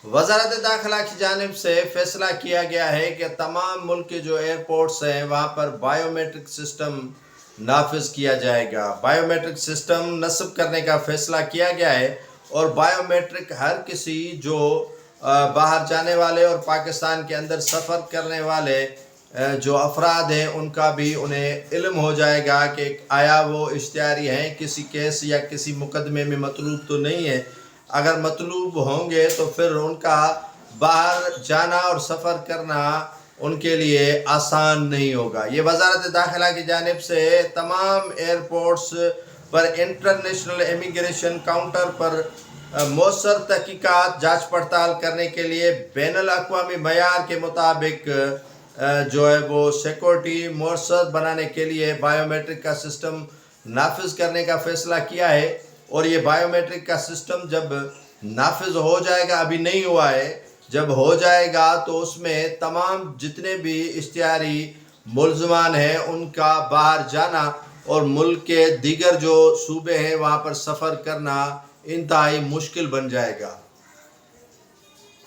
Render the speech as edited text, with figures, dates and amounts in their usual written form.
وزارت داخلہ کی جانب سے فیصلہ کیا گیا ہے کہ تمام ملک کے جو ایئرپورٹس ہیں وہاں پر بائیو میٹرک سسٹم نافذ کیا جائے گا۔ بائیو میٹرک سسٹم نصب کرنے کا فیصلہ کیا گیا ہے اور بائیو میٹرک ہر کسی جو باہر جانے والے اور پاکستان کے اندر سفر کرنے والے جو افراد ہیں ان کا بھی انہیں علم ہو جائے گا کہ آیا وہ اشتہاری ہیں، کسی کیس یا کسی مقدمے میں مطلوب تو نہیں ہے۔ اگر مطلوب ہوں گے تو پھر ان کا باہر جانا اور سفر کرنا ان کے لیے آسان نہیں ہوگا۔ یہ وزارت داخلہ کی جانب سے تمام ایئرپورٹس پر انٹرنیشنل امیگریشن کاؤنٹر پر مؤثر تحقیقات جانچ پڑتال کرنے کے لیے بین الاقوامی معیار کے مطابق جو ہے وہ سیکورٹی مؤثر بنانے کے لیے بائیو میٹرک کا سسٹم نافذ کرنے کا فیصلہ کیا ہے۔ اور یہ بائیو میٹرک کا سسٹم جب نافذ ہو جائے گا، ابھی نہیں ہوا ہے، جب ہو جائے گا تو اس میں تمام جتنے بھی اشتہاری ملزمان ہیں ان کا باہر جانا اور ملک کے دیگر جو صوبے ہیں وہاں پر سفر کرنا انتہائی مشکل بن جائے گا۔